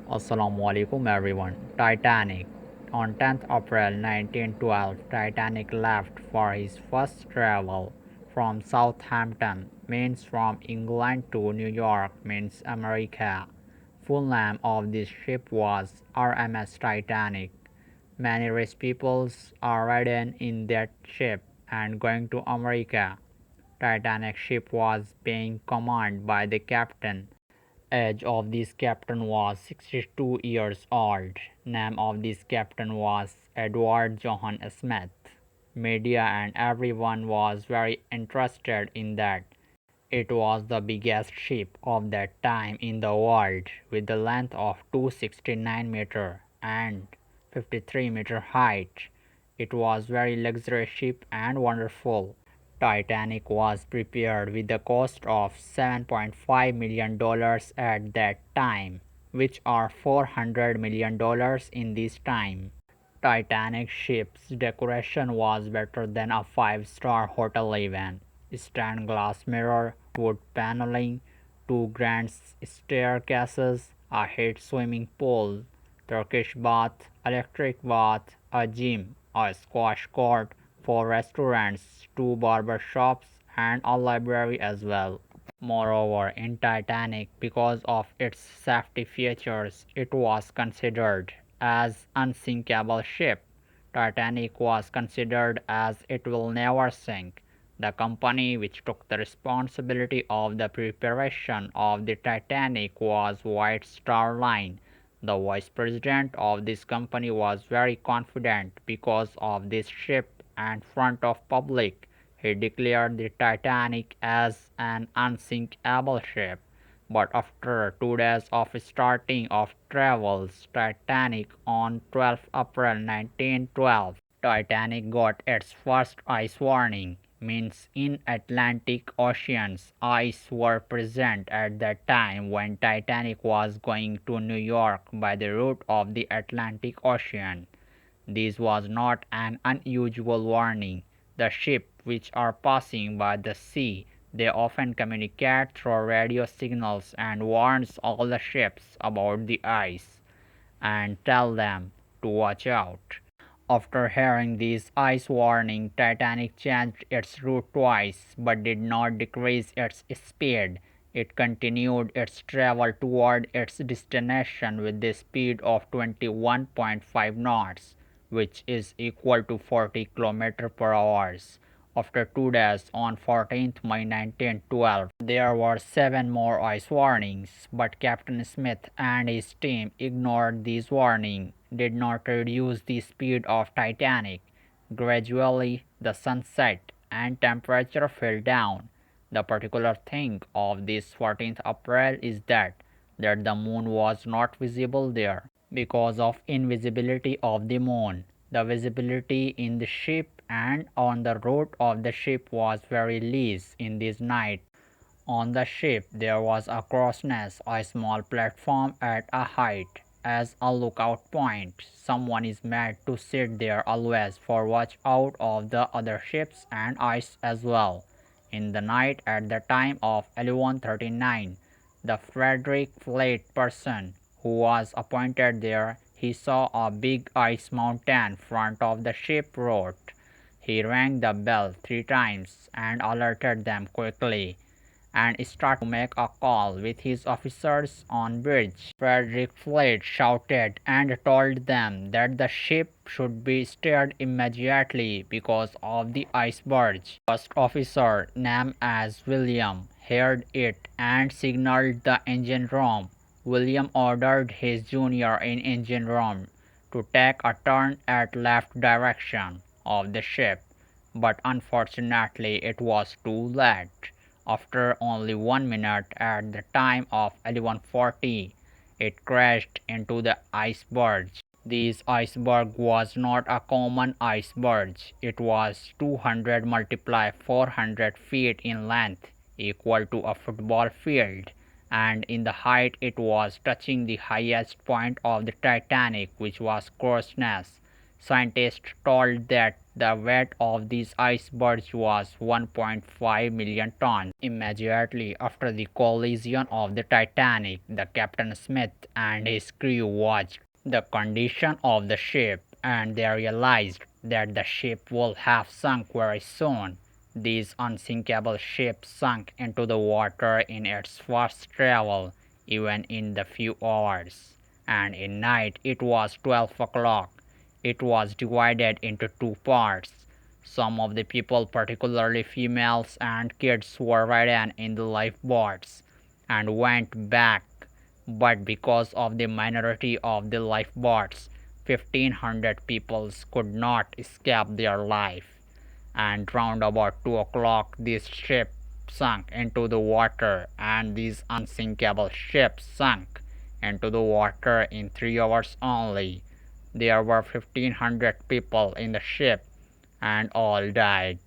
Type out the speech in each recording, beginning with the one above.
Assalamualaikum everyone. Titanic. On 10th April 1912, Titanic left for his first travel from Southampton, means from England to New York, means America. Full name of this ship was RMS Titanic. Many rich peoples are riding in that ship and going to America. Titanic ship was being commanded by the captain. Age of this captain was 62 years old. Name of this captain was Edward John Smith. Media and everyone was very interested in that. It was the biggest ship of that time in the world with the length of 269 meter and 53 meter height. It was very luxurious ship and wonderful. Titanic was prepared with the cost of $7.5 million at that time, which are $400 million in this time. Titanic ship's decoration was better than a five-star hotel even. Stained glass mirror, wood paneling, two grand staircases, a heat swimming pool, Turkish bath, electric bath, a gym, a squash court, four restaurants, two barber shops, and a library as well. Moreover, in Titanic, because of its safety features, it was considered as unsinkable ship. Titanic was considered as it will never sink. The company which took the responsibility of the preparation of the Titanic was White Star Line. The vice president of this company was very confident because of this ship and front of public. He declared the Titanic as an unsinkable ship. But after 2 days of starting of travels, Titanic on 12th April 1912, Titanic got its first ice warning. Means in Atlantic Oceans, ice were present at the time when Titanic was going to New York by the route of the Atlantic Ocean. This was not an unusual warning. The ships which are passing by the sea, they often communicate through radio signals and warns all the ships about the ice and tell them to watch out. After hearing this ice warning, Titanic changed its route twice but did not decrease its speed. It continued its travel toward its destination with the speed of 21.5 knots, which is equal to 40 km per hour. After 2 days, on 14th May 1912, there were 7 more ice warnings, but Captain Smith and his team ignored these warnings, did not reduce the speed of Titanic. Gradually, the sun set and temperature fell down. The particular thing of this 14th April is that the moon was not visible there because of invisibility of the moon. The visibility in the ship and on the route of the ship was very less in this night. On the ship there was a crossness, a small platform at a height as a lookout point. Someone is made to sit there always for watch out of the other ships and ice as well. In the night at the time of 11:39, the Frederick Fleet person who was appointed there, he saw a big ice mountain front of the ship wrote. He rang the bell 3 times and alerted them quickly and started to make a call with his officers on bridge. Frederick Fleet shouted and told them that the ship should be steered immediately because of the iceberg. First officer, named as William, heard it and signaled the engine room. William ordered his junior in engine room to take a turn at left direction of the ship, but unfortunately it was too late. After only 1 minute at the time of 11:40, it crashed into the iceberg. This iceberg was not a common iceberg. It was 200 multiplied 400 feet in length, equal to a football field, and in the height it was touching the highest point of the Titanic, which was Crossness. Scientists told that The weight of these icebergs was 1.5 million tons. Immediately after the collision of the Titanic, the Captain Smith and his crew watched the condition of the ship, and they realized that the ship would have sunk very soon. This unsinkable ship sunk into the water in its first travel, even in the few hours, and in night it was 12 o'clock. It was divided into two parts. Some of the people, particularly females and kids, were ridden in the lifeboats and went back, but because of the minority of the lifeboats, 1,500 people could not escape their life. And round about 2 o'clock, this ship sunk into the water, and this unsinkable ship sunk into the water in 3 hours only. There were 1,500 people in the ship, and all died.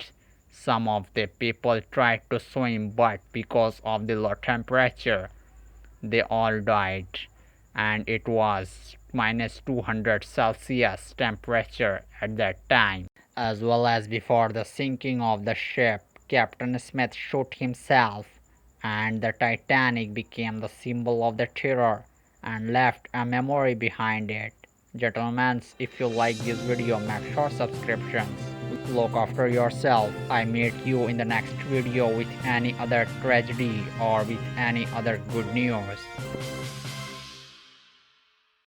Some of the people tried to swim, but because of the low temperature, they all died, and it was minus 200 Celsius temperature at that time. As well as before the sinking of the ship, Captain Smith shot himself, and the Titanic became the symbol of the terror and left a memory behind it. Gentlemen, if you like this video, make sure subscriptions. Look after yourself. I meet you in the next video with any other tragedy or with any other good news.